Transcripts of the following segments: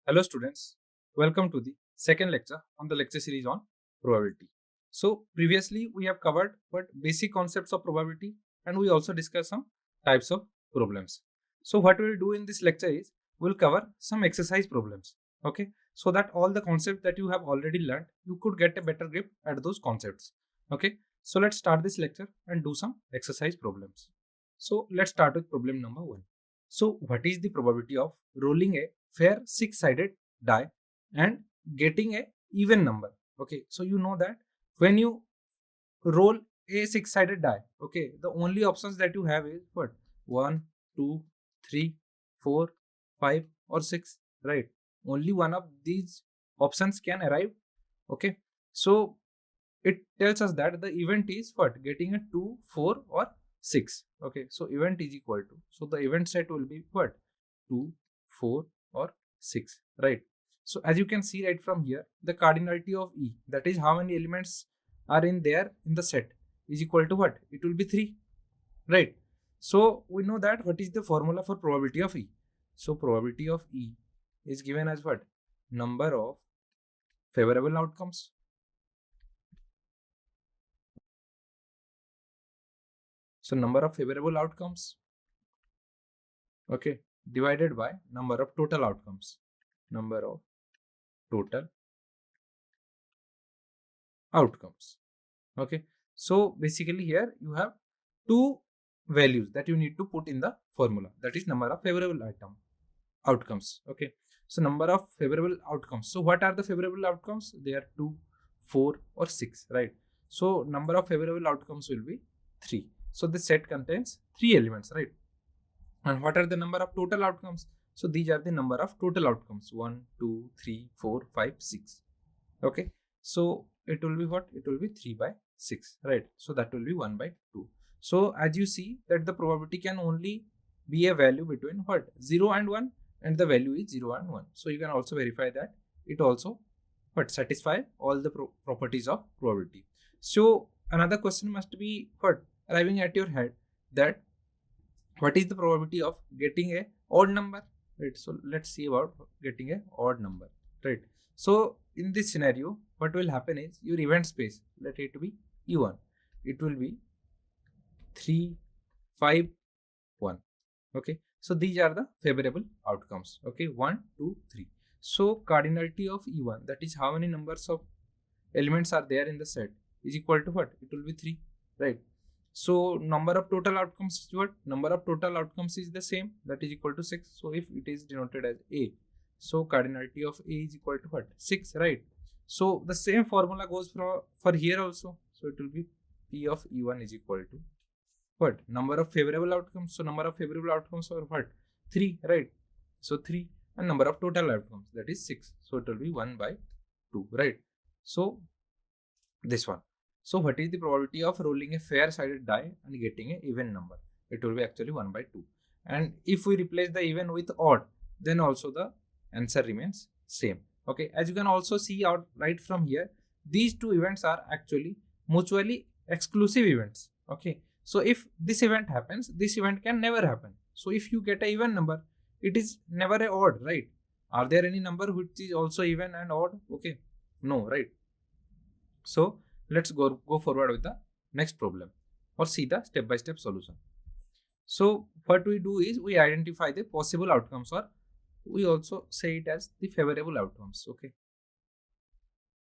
Hello students, welcome to the second lecture on the lecture series on probability. So previously we have covered what basic concepts of probability and we also discussed some types of problems. So what we will do in this lecture is we will cover some exercise problems, okay, so that all the concepts that you have already learned you could get a better grip at those concepts. Okay, so let's start this lecture and do some exercise problems. So let's start with problem number 1. So what is the probability of rolling a fair six-sided die and getting a even number? Okay, so you know that when you roll a six-sided die, okay, the only options that you have is what? 1, 2, 3, 4, 5 or 6, right? Only one of these options can arrive. Okay, so it tells us that the event is what? Getting a 2, 4 or 6. Okay, so event is equal to, so the event set will be what? 2, 4 or 6, right? So as you can see right from here, the cardinality of E, that is how many elements are in there in the set, is equal to what? It will be 3, right? So we know that what is the formula for probability of E. So probability of E is given as what? Number of favorable outcomes. So number of favorable outcomes, okay, divided by number of total outcomes. Number of total outcomes. Okay, so basically here you have two values that you need to put in the formula, that is number of favorable outcomes. Okay, so number of favorable outcomes. So what are the favorable outcomes? They are 2, 4 or 6, right? So number of favorable outcomes will be 3. So the set contains 3 elements, right? And what are the number of total outcomes? So these are the number of total outcomes: 1, 2, 3, 4, 5, 6. Okay, so it will be what? It will be 3 by 6, right? So that will be 1 by 2. So as you see that the probability can only be a value between what? 0 and 1, and the value is 0 and 1. So you can also verify that it also what? Satisfy all the properties of probability. So another question must be what? Arriving at your head, that what is the probability of getting a odd number, right? So let's see about getting a odd number, right? So in this scenario what will happen is your event space, let it be e1, it will be 3, 5, 1. Okay, so these are the favorable outcomes. Okay, 1, 2, 3. So cardinality of e1, that is how many numbers of elements are there in the set, is equal to what? It will be 3, right? So number of total outcomes is what? Number of total outcomes is the same, that is equal to 6. So if it is denoted as A, so cardinality of A is equal to what? 6, right? So the same formula goes for here also. So it will be P of E1 is equal to what? Number of favorable outcomes. So number of favorable outcomes are what? 3, right? So 3, and number of total outcomes, that is 6. So it will be 1 by 2, right? So this one. So what is the probability of rolling a fair sided die and getting an even number? It will be actually 1 by 2. And if we replace the even with odd, then also the answer remains same. Okay, as you can also see out right from here, these two events are actually mutually exclusive events. Okay, so if this event happens, this event can never happen. So if you get a even number, it is never a odd, right? Are there any number which is also even and odd? Okay, no, right? So let's go forward with the next problem or see the step-by-step solution. So what we do is we identify the possible outcomes, or we also say it as the favorable outcomes. Okay,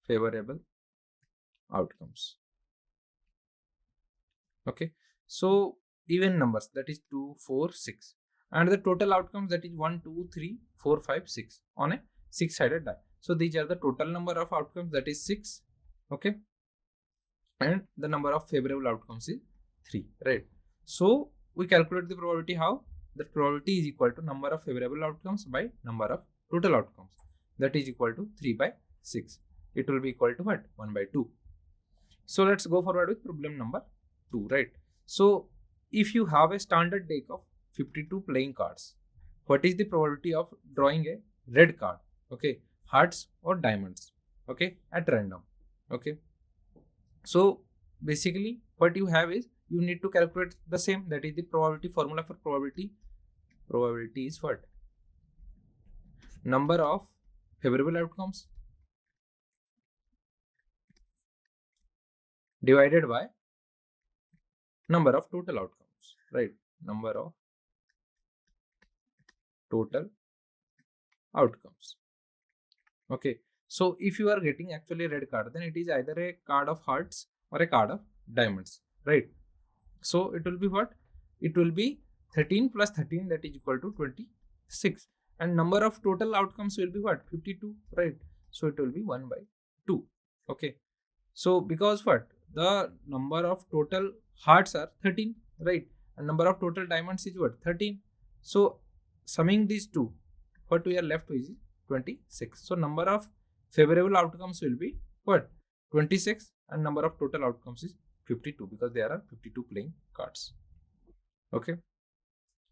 favorable outcomes. Okay, so even numbers, that is 2, 4, 6, and the total outcomes, that is 1, 2, 3, 4, 5, 6 on a six-sided die. So these are the total number of outcomes, that is 6. Okay, and the number of favorable outcomes is 3, right? So we calculate the probability how? The probability is equal to number of favorable outcomes by number of total outcomes, that is equal to 3 by 6. It will be equal to what? 1 by 2. So let's go forward with problem number 2, right? So if you have a standard deck of 52 playing cards, what is the probability of drawing a red card? Okay, hearts or diamonds, okay, at random. Okay, so basically what you have is you need to calculate the same, that is the probability formula for probability. Probability is what? Number of favorable outcomes divided by number of total outcomes, right? Number of total outcomes. Okay, so if you are getting actually a red card, then it is either a card of hearts or a card of diamonds, right? So it will be what? It will be 13 plus 13, that is equal to 26, and number of total outcomes will be what? 52, right? So it will be 1 by 2. Okay, so because what? The number of total hearts are 13, right? And number of total diamonds is what? 13. So summing these two, what we are left with is 26. So number of favorable outcomes will be what? 26, and number of total outcomes is 52, because there are 52 playing cards. Okay,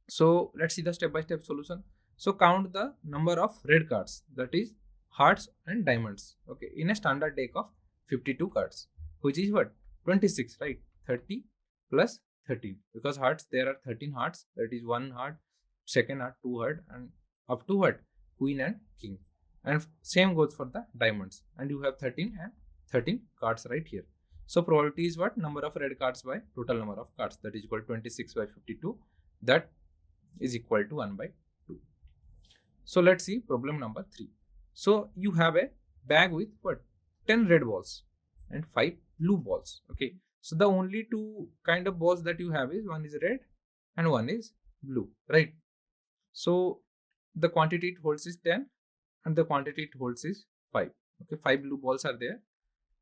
so let's see the step-by-step solution. So count the number of red cards, that is hearts and diamonds, okay, in a standard deck of 52 cards, which is what? 26, right? 30 plus 13, because hearts, there are 13 hearts, that is 1 heart, second heart, 2 heart, and up to what? Queen and king. And same goes for the diamonds, and you have 13 and 13 cards right here. So probability is what? Number of red cards by total number of cards, that is equal to 26 by 52, that is equal to 1 by 2. So let's see problem number 3. So you have a bag with what? 10 red balls and 5 blue balls. Okay, so the only two kind of balls that you have is one is red and one is blue, right? So the quantity it holds is 10 and the quantity it holds is 5. Okay, 5 blue balls are there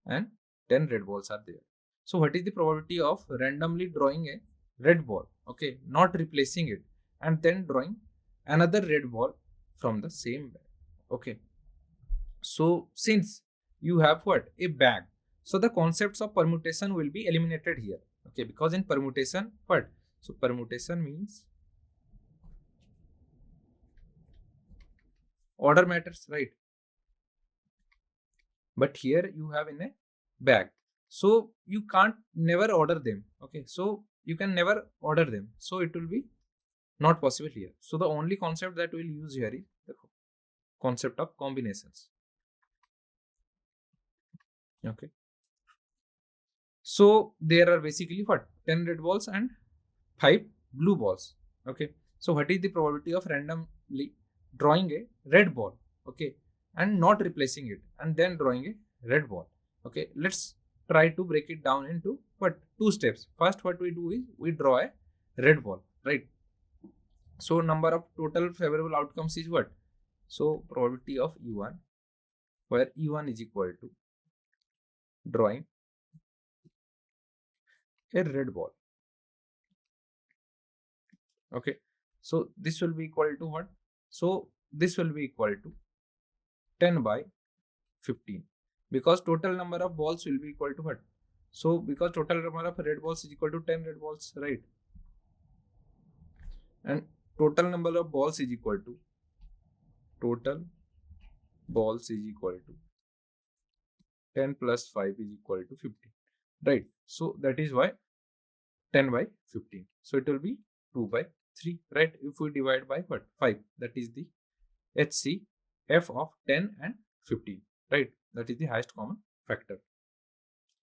and 10 red balls are there. So what is the probability of randomly drawing a red ball, okay, not replacing it, and then drawing another red ball from the same bag? Okay, so since you have what? A bag, so the concepts of permutation will be eliminated here, okay, because in permutation, what? So permutation means order matters, right? But here you have in a bag, so you can't never order them, okay, so you can never order them, so it will be not possible here. So the only concept that we'll use here is the concept of combinations. Okay, so there are basically what? 10 red balls and 5 blue balls. Okay, so what is the probability of randomly drawing a red ball, okay, and not replacing it, and then drawing a red ball? Okay, let's try to break it down into what? 2 steps. First, what we do is we draw a red ball, right? So number of total favorable outcomes is what? So probability of E1, where E1 is equal to drawing a red ball. Okay, so this will be equal to what? So this will be equal to 10 by 15, because total number of balls will be equal to what? So because total number of red balls is equal to 10 red balls, right? And total number of balls is equal to total balls is equal to 10 plus 5 is equal to 15, right? So that is why 10 by 15. So it will be 2 by 3, right? If we divide by what? 5, that is the HCF of 10 and 15, right? That is the highest common factor.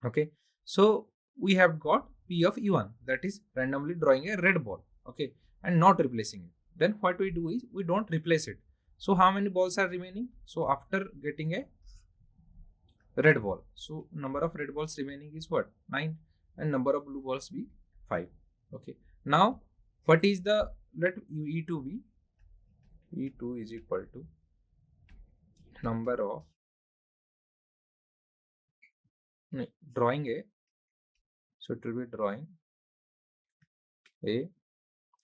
Okay, so we have got P of E1, that is randomly drawing a red ball, okay, and not replacing it. Then what we do is we don't replace it. So how many balls are remaining? So after getting a red ball, so number of red balls remaining is what? 9, and number of blue balls be 5. Okay, now what is the, let E2 be, E2 is equal to number of drawing a, so it will be drawing a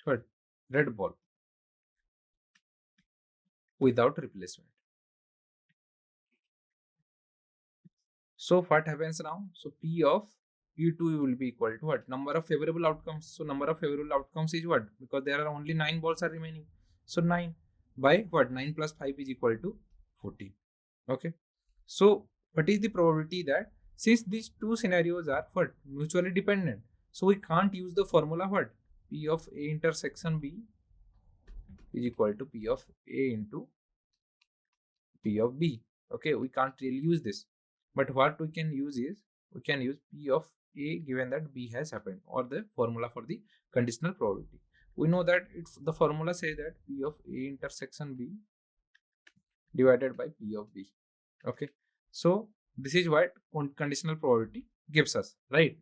what? Red ball without replacement. So what happens now? So P of E2 will be equal to what? Number of favorable outcomes. So number of favorable outcomes is what? Because there are only 9 balls are remaining. So 9 by what? 9 plus 5 is equal to 14. Okay. So what is the probability that since these two scenarios are what? Mutually dependent, so we can't use the formula what? P of A intersection B is equal to P of A into P of B. Okay, we can't really use this, but what we can use is we can use P of A given that B has happened, or the formula for the conditional probability. We know that the formula says that P of A intersection B divided by P of B. Okay, so this is what conditional probability gives us, right?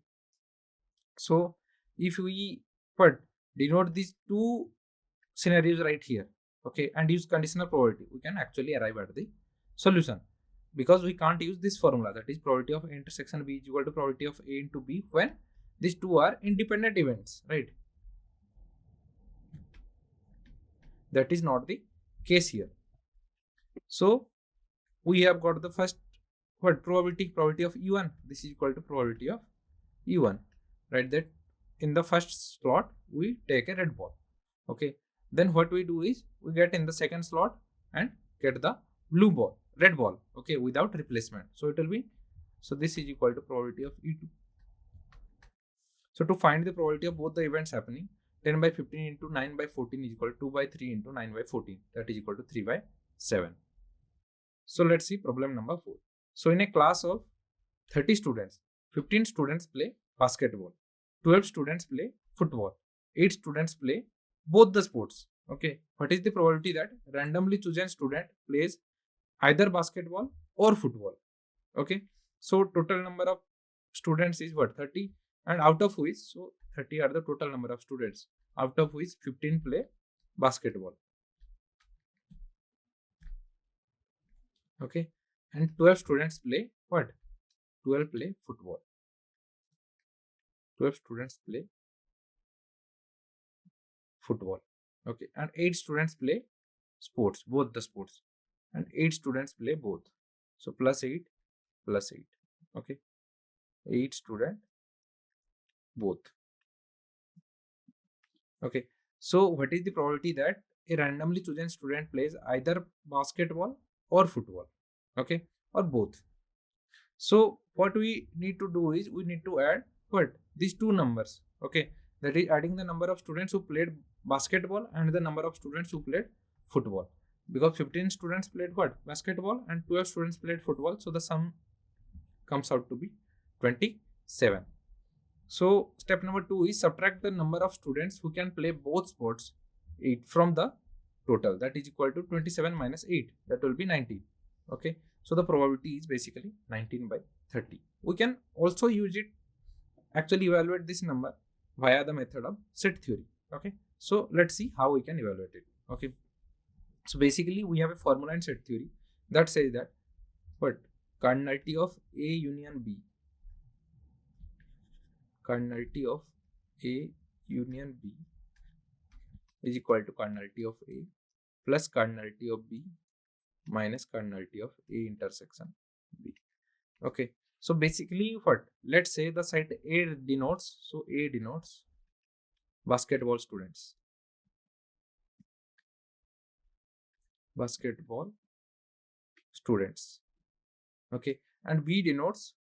So if we denote these two scenarios right here, okay, and use conditional probability, we can actually arrive at the solution, because we can't use this formula, that is probability of A intersection B is equal to probability of A into B when these two are independent events, right? That is not the case here. So we have got the first probability of U1. This is equal to probability of U1, right? That in the first slot we take a red ball. Okay, then what we do is we get in the second slot and get the red ball, okay, without replacement. So it will be, so this is equal to probability of E2. So to find the probability of both the events happening, 10 by 15 into 9 by 14 is equal to 2 by 3 into 9 by 14, that is equal to 3 by 7. So let's see problem number 4. So in a class of 30 students, 15 students play basketball, 12 students play football, 8 students play both the sports. Okay, what is the probability that randomly chosen student plays either basketball or football? Okay, so total number of students is 30, and out of which, so 30 are the total number of students, out of which 15 play basketball. Okay, and 12 students play 12 play football. 12 students play football. Okay, and 8 students play sports, both the sports, and 8 students play both. So plus 8 plus 8. Okay, 8 student both. Okay, so what is the probability that a randomly chosen student plays either basketball or football? Okay, or both. So what we need to do is we need to add these two numbers. Okay, that is adding the number of students who played basketball and the number of students who played football, because 15 students played basketball and 12 students played football, so the sum comes out to be 27. So step number 2 is subtract the number of students who can play both sports 8 from the total, that is equal to 27 minus 8, that will be 19. Okay, so the probability is basically 19 by 30. We can also use it, actually evaluate this number via the method of set theory. Okay, so let's see how we can evaluate it. Okay, so basically we have a formula in set theory that says that cardinality of A union B, cardinality of A union B is equal to cardinality of A plus cardinality of B minus cardinality of A intersection B. Okay, so basically let's say the set A denotes, so A denotes basketball students, okay, and B denotes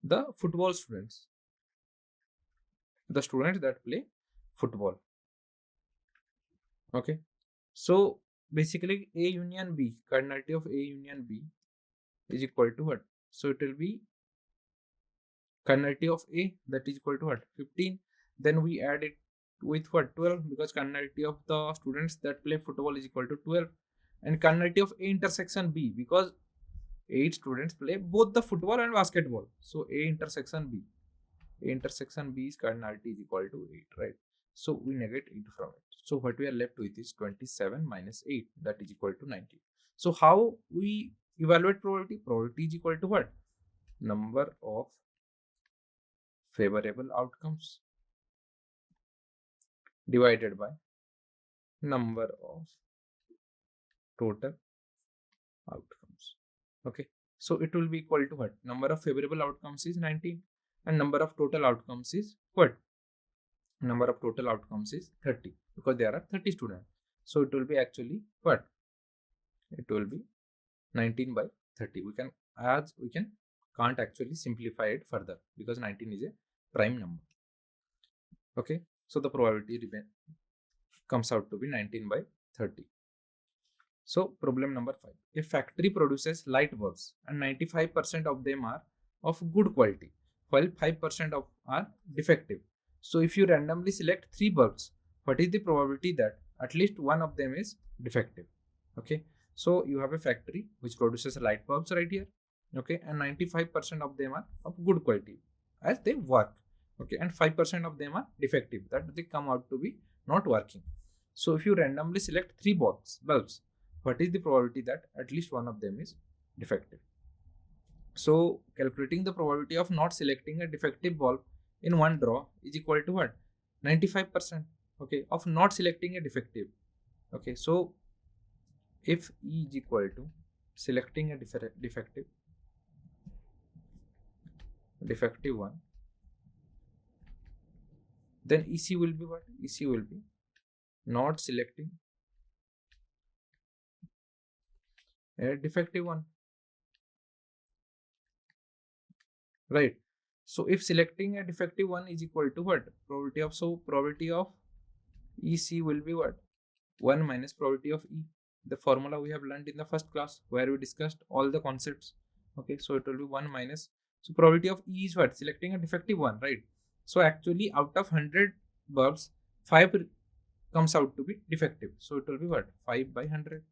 the football students, the students that play football. Okay, so basically A union B, cardinality of A union B is equal to so it will be cardinality of A, that is equal to 15. Then we add it with 12, because cardinality of the students that play football is equal to 12, and cardinality of A intersection B, because 8 students play both the football and basketball, so A intersection B is cardinality is equal to 8, right? So we negate 8 from it. So what we are left with is 27 minus 8, that is equal to 19. So how we evaluate probability? Probability is equal to number of favorable outcomes divided by number of total outcomes. Okay, so it will be equal to number of favorable outcomes is 19 and number of total outcomes is number of total outcomes is 30, because there are 30 students. So it will be actually it will be 19 by 30. We can't actually simplify it further, because 19 is a prime number. Okay, so the probability comes out to be 19 by 30. So problem number 5. A factory produces light bulbs and 95% of them are of good quality, while 5% of are defective. So if you randomly select 3 bulbs, what is the probability that at least one of them is defective? Okay, so you have a factory which produces light bulbs right here. Okay, and 95% of them are of good quality as they work. Okay, and 5% of them are defective, that they come out to be not working. So if you randomly select 3 bulbs, what is the probability that at least one of them is defective? So calculating the probability of not selecting a defective bulb in one draw is equal to what? 95%. Okay, of not selecting a defective. Okay, so if E is equal to selecting a defective one, then EC will be what? EC will be not selecting a defective one, right? So if selecting a defective one is equal to what? Probability of EC will be what? 1 minus probability of E. The formula we have learned in the first class where we discussed all the concepts. Okay, so it will be 1 minus. So probability of E is what? Selecting a defective one, right? So actually out of 100 bulbs, 5 comes out to be defective. So it will be what? 5 by 100.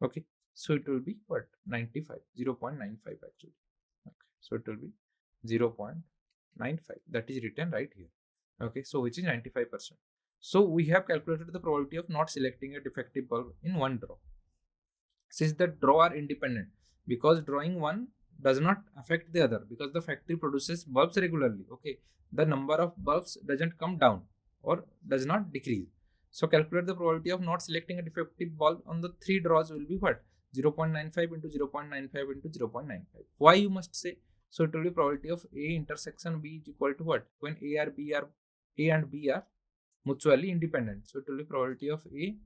Okay, so it will be what? 95, 0.95 actually. Okay, so it will be 0.95. That is written right here. Okay, so which is 95%. So we have calculated the probability of not selecting a defective bulb in one draw. Since the draw are independent, because drawing one does not affect the other, because the factory produces bulbs regularly. Okay, the number of bulbs doesn't come down or does not decrease. So calculate the probability of not selecting a defective bulb on the 3 draws will be what? 0.95 into 0.95 into 0.95. Why, you must say? So it will be probability of A intersection B is equal to what? When A and B are mutually independent. So it will be probability of A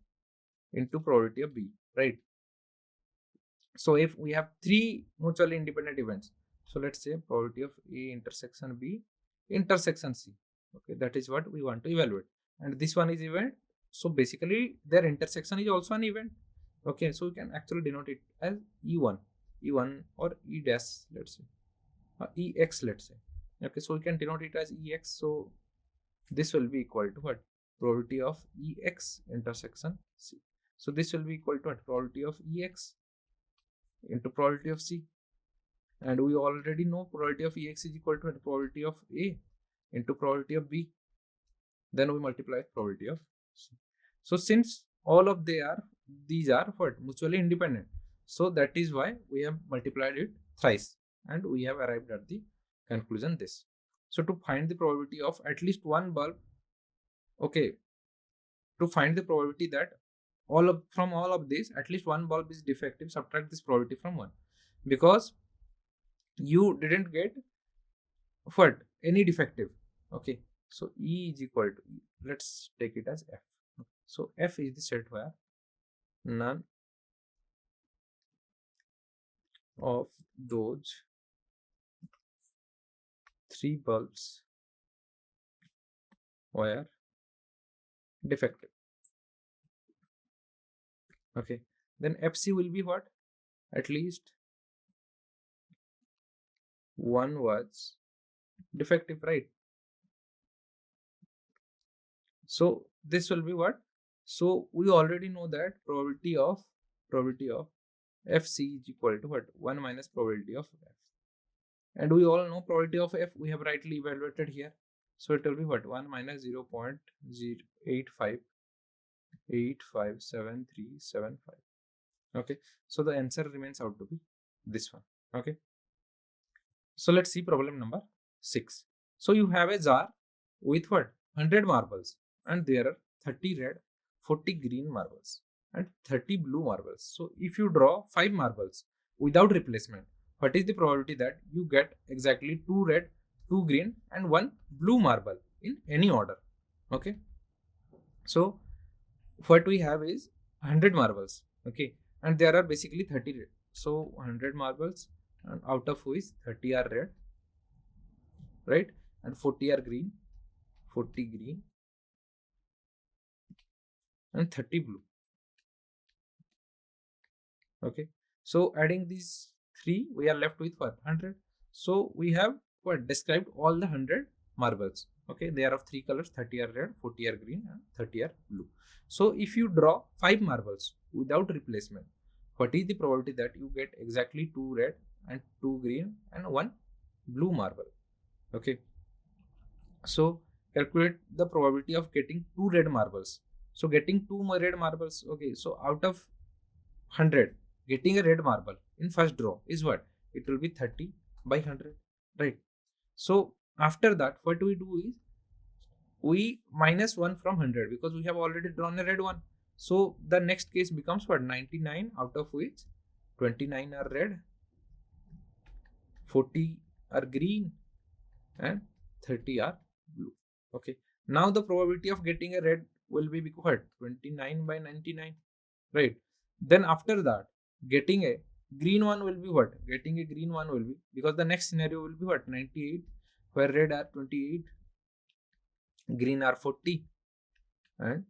into probability of B, right? So if we have 3 mutually independent events, so let's say probability of A intersection B intersection C. Okay, that is what we want to evaluate. And this one is event. So basically their intersection is also an event. Okay, so we can actually denote it as E1 or E dash, let's say, EX, let's say. Okay, so we can denote it as EX. So this will be equal to what? Probability of EX intersection C. So this will be equal to what? Probability of EX into probability of C. And we already know probability of EX is equal to what? Probability of A into probability of B. Then we multiply probability of C. So since all of these are what? Mutually independent. So that is why we have multiplied it thrice and we have arrived at the conclusion this. So to find the probability of at least one bulb, okay, to find the probability that from all of this at least one bulb is defective, subtract this probability from 1, because you didn't get what? Any defective. Okay, so E is equal to E. Let's take it as F. So F is the set where none of those 3 bulbs were defective. Okay, then FC will be what? At least one was defective, right? So this will be what? So we already know that probability of FC is equal to what? 1 minus probability of F. And we all know probability of F we have rightly evaluated here. So it will be what? 1 minus 0.0857375. Okay, so the answer remains out to be this one. Okay, so let's see problem number 6. So you have a jar with what? 100 marbles, and there are 30 red, 40 green marbles and 30 blue marbles. So if you draw 5 marbles without replacement, what is the probability that you get exactly 2 red, 2 green and 1 blue marble in any order? Okay, so what we have is 100 marbles. Okay, and there are basically 30 red. So 100 marbles, and out of which 30 are red, right, and 40 are green, 40 green and 30 blue. Okay, so adding these 3, we are left with what? 100. So we have what? Described all the 100 marbles. Okay, they are of 3 colors: 30 are red, 40 are green, and 30 are blue. So if you draw 5 marbles without replacement, what is the probability that you get exactly 2 red and 2 green and 1 blue marble? Okay, so calculate the probability of getting 2 red marbles. So getting 2 more red marbles. Okay, so out of 100, getting a red marble in first draw is what? It will be 30 by 100, right? So after that, what we do is we minus 1 from 100 because we have already drawn a red one. So the next case becomes what? 99, out of which 29 are red, 40 are green, and 30 are blue. Okay, now the probability of getting a red will be what? 29 by 99, right? Then after that, getting a green one will be what? Getting a green one will be, because the next scenario will be what? 98, where red are 28, green are 40, and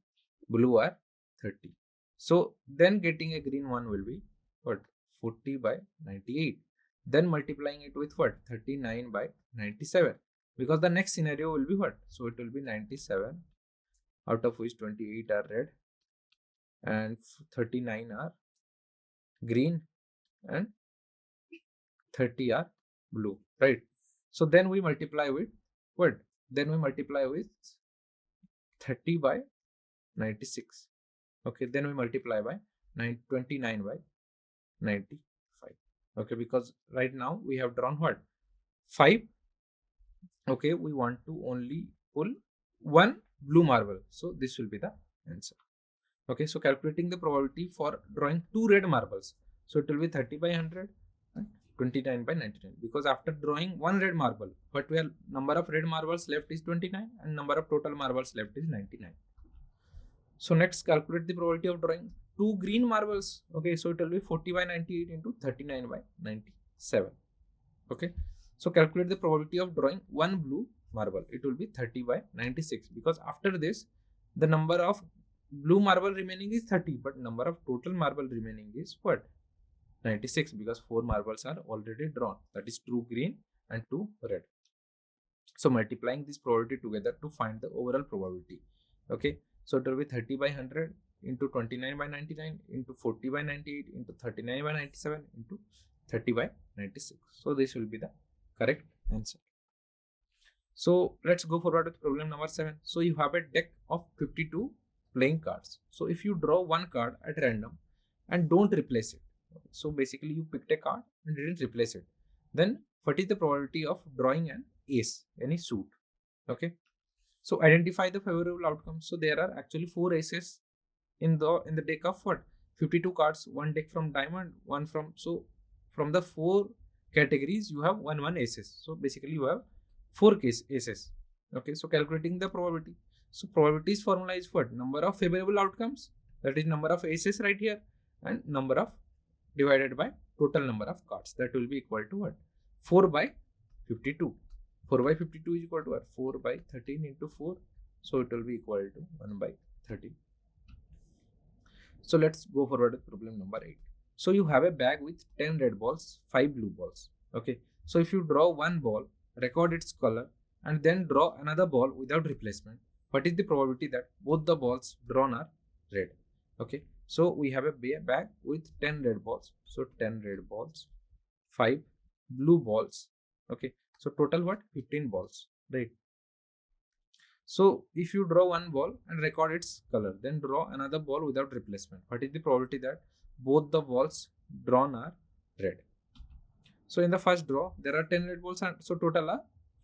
blue are 30. So then getting a green one will be what? 40 by 98. Then multiplying it with what? 39 by 97. Because the next scenario will be what? So it will be 97, out of which 28 are red and 39 are green and 30 are blue, right? So then we multiply with what? Then we multiply with 30 by 96. Okay, then we multiply by 29 by 95. Okay, because right now we have drawn what? 5. Okay, we want to only pull 1 blue marble. So this will be the answer. Okay, so calculating the probability for drawing 2 red marbles. So it will be 30 by 100 and 29 by 99. Because after drawing 1 red marble, what we have, number of red marbles left is 29 and number of total marbles left is 99. So next, calculate the probability of drawing 2 green marbles. Okay, so it will be 40 by 98 into 39 by 97. Okay, so calculate the probability of drawing 1 blue marble. It will be 30 by 96, because after this, the number of blue marble remaining is 30, but number of total marble remaining is what? 96, because 4 marbles are already drawn. That is 2 green and 2 red. So multiplying this probability together to find the overall probability. Okay, so it will be 30 by 100 into 29 by 99 into 40 by 98 into 39 by 97 into 30 by 96. So this will be the correct answer. So let's go forward with problem number 7. So you have a deck of 52 playing cards. So if you draw one card at random and don't replace it, so basically you picked a card and didn't replace it, then what is the probability of drawing an ace, any suit? Okay, so identify the favorable outcomes. So there are actually 4 aces in the deck of what? 52 cards, one deck from diamond, one from, so from the 4 categories you have one aces. So basically you have 4 aces. Okay, so calculating the probability. So probabilities formula is what? Number of favorable outcomes, that is number of aces right here, and number of divided by total number of cards, that will be equal to what? 4 by 52. 4 by 52 is equal to what? 4 by 13 into 4. So it will be equal to 1 by 13. So let's go forward with problem number 8. So you have a bag with 10 red balls, 5 blue balls. Okay, so if you draw one ball, record its color, and then draw another ball without replacement, what is the probability that both the balls drawn are red? Okay, so we have a bag with 10 red balls. So 10 red balls, 5 blue balls. Okay, so total what? 15 balls, right? So if you draw one ball and record its color, then draw another ball without replacement, what is the probability that both the balls drawn are red? So in the first draw, there are 10 red balls, and so total are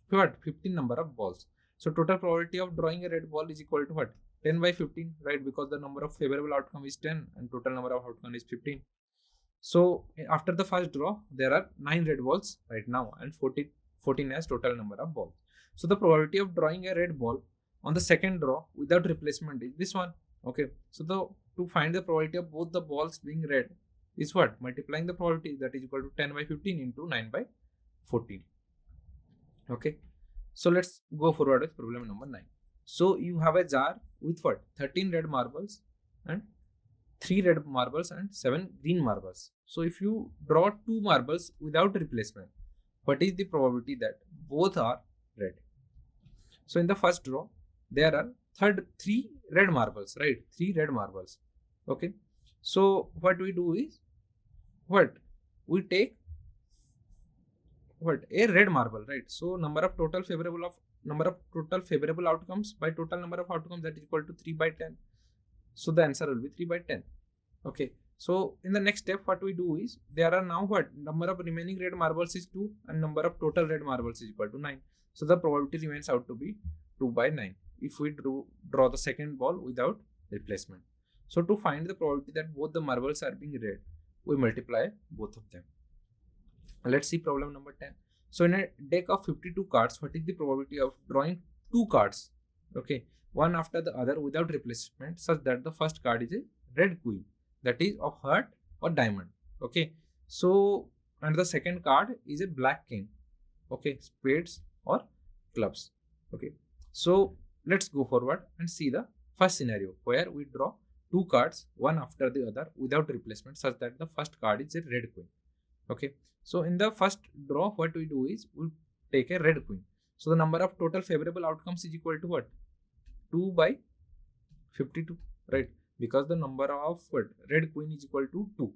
what? 15 number of balls. So total probability of drawing a red ball is equal to what? 10 by 15, right? Because the number of favorable outcome is 10 and total number of outcome is 15. So after the first draw, there are 9 red balls right now and 14 as total number of balls. So the probability of drawing a red ball on the second draw without replacement is this one. Okay, so to find the probability of both the balls being red is what? Multiplying the probability, that is equal to 10 by 15 into 9 by 14. Okay, so let's go forward with problem number 9. So you have a jar with what? 13 red marbles and 3 red marbles and 7 green marbles. So if you draw 2 marbles without replacement, what is the probability that both are red? So in the first draw, there are 3 red marbles, right? 3 red marbles. Okay. So what we do is, we take a red marble, right? So number of total favorable outcomes by total number of outcomes, that is equal to 3 by 10. So the answer will be 3 by 10. Okay. So in the next step, what we do is, there are now number of remaining red marbles is 2 and number of total red marbles is equal to 9. So the probability remains out to be 2 by 9 if we draw the second ball without replacement. So to find the probability that both the marbles are being red, we multiply both of them. Let's see problem number 10. So in a deck of 52 cards, what is the probability of drawing 2 cards, okay, one after the other without replacement, such that the first card is a red queen, that is of heart or diamond, okay? So, and the second card is a black king, okay, spades or clubs, okay? So let's go forward and see the first scenario where we draw 2 cards one after the other without replacement, such that the first card is a red queen, okay? So in the first draw, what we do is, we take a red queen. So the number of total favorable outcomes is equal to what? 2 by 52, right? Because the number of red queen is equal to 2.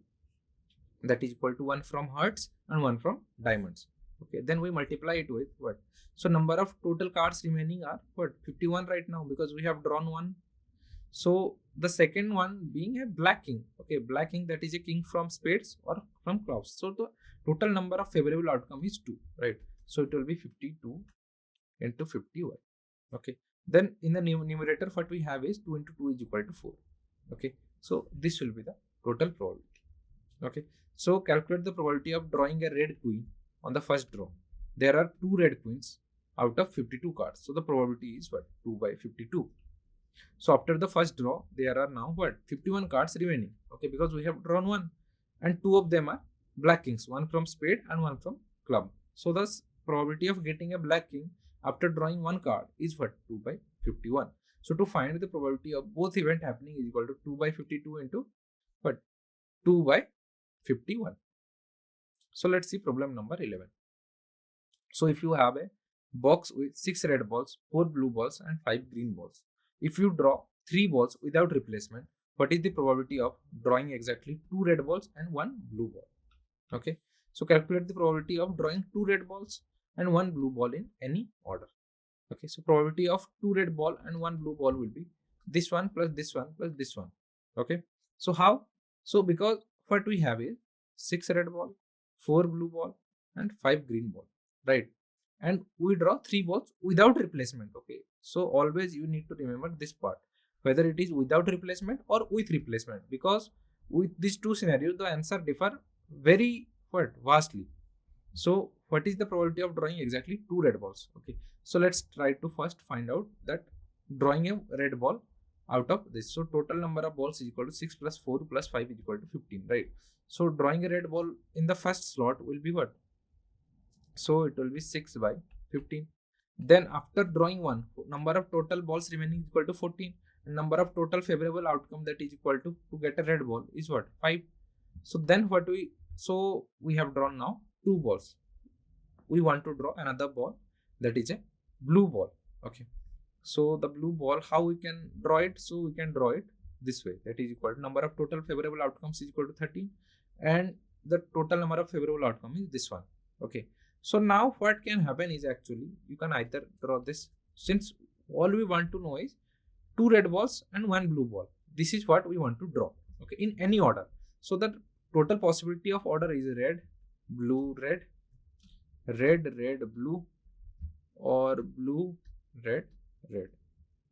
That is equal to 1 from hearts and 1 from diamonds. Okay, then we multiply it with what? So number of total cards remaining are 51 right now, because we have drawn 1. So the second one being a black king. Okay, black king, that is a king from spades or from clubs. So the total number of favorable outcome is 2, right? So it will be 52 into 51. Okay. Then in the numerator, what we have is 2 into 2 is equal to 4. Okay. So this will be the total probability. Okay. So calculate the probability of drawing a red queen on the first draw. There are 2 red queens out of 52 cards. So the probability is 2 by 52. So after the first draw, there are now 51 cards remaining. Okay, because we have drawn 1 and 2 of them are black kings, 1 from spade and 1 from club. So thus probability of getting a black king after drawing 1 card is 2 by 51. So to find the probability of both event happening is equal to 2 by 52 into 2 by 51. So let's see problem number 11. So if you have a box with 6 red balls, 4 blue balls and 5 green balls. If you draw 3 balls without replacement, what is the probability of drawing exactly 2 red balls and 1 blue ball? Okay, so calculate the probability of drawing 2 red balls and 1 blue ball in any order. Okay, so probability of 2 red ball and 1 blue ball will be this one plus this one plus this one. Okay, so how? So because what we have is 6 red ball, 4 blue ball and 5 green ball, right? And we draw 3 balls without replacement. Okay, so always you need to remember this part, whether it is without replacement or with replacement, because with these two scenarios the answer differ very vastly. So what is the probability of drawing exactly 2 red balls? Okay, so let's try to first find out that drawing a red ball out of this. So total number of balls is equal to 6 plus 4 plus 5 is equal to 15, right? So drawing a red ball in the first slot will be what? So it will be 6 by 15. Then after drawing 1, number of total balls remaining is equal to 14. And number of total favorable outcome, that is equal to get a red ball, is what? 5. So then we have drawn now 2 balls. We want to draw another ball, that is a blue ball. Okay. So the blue ball, how we can draw it? So we can draw it this way, that is equal to number of total favorable outcomes is equal to 13. And the total number of favorable outcome is this one. Okay. So now what can happen is, actually you can either draw this, since all we want to know is 2 red balls and 1 blue ball. This is what we want to draw. Okay, in any order. So the total possibility of order is red, blue, red, red, red, blue, or blue, red, red,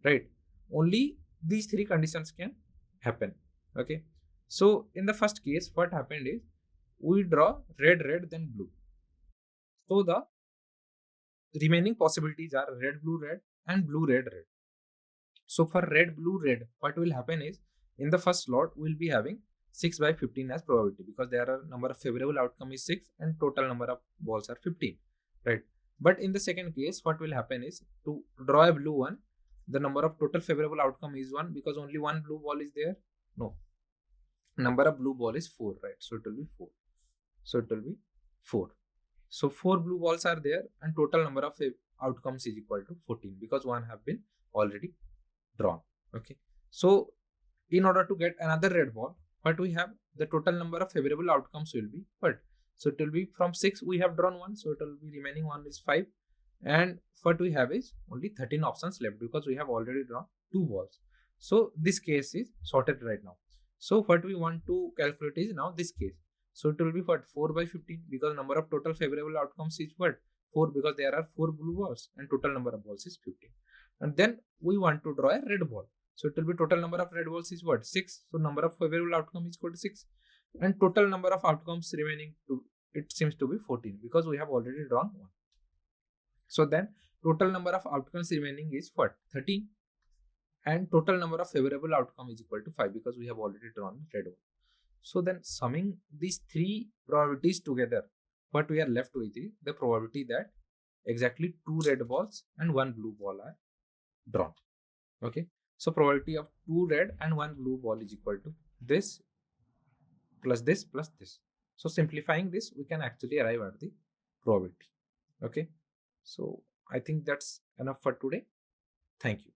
right? Only these 3 conditions can happen. Okay, so in the first case, what happened is, we draw red, red, then blue. So the remaining possibilities are red, blue, red and blue, red, red. So for red, blue, red, what will happen is, in the first slot we'll be having 6 by 15 as probability, because there are number of favorable outcome is 6 and total number of balls are 15, right? But in the second case, what will happen is, to draw a blue one, the number of total favorable outcome is 1, because only 1 blue ball is there. No, number of blue ball is 4, right? So it will be 4. So it will be 4. So 4 blue balls are there and total number of outcomes is equal to 14 because one have been already drawn. Okay. So in order to get another red ball, what we have, the total number of favorable outcomes will be what? So it will be from 6 we have drawn 1, so it will be remaining one is 5, and what we have is only 13 options left because we have already drawn 2 balls. So this case is sorted right now. So what we want to calculate is now this case. So it will be what? 4 by 15 because number of total favorable outcomes is what? 4 because there are 4 blue balls and total number of balls is 15. And then we want to draw a red ball. So it will be total number of red balls is what? 6. So number of favorable outcome is equal to 6. And total number of outcomes remaining to it seems to be 14 because we have already drawn 1. So then total number of outcomes remaining is what? 13. And total number of favorable outcome is equal to 5 because we have already drawn red one. So then summing these 3 probabilities together, what we are left with is the probability that exactly 2 red balls and 1 blue ball are drawn. Okay. So probability of 2 red and 1 blue ball is equal to this plus this plus this. So simplifying this, we can actually arrive at the probability. Okay. So I think that's enough for today. Thank you.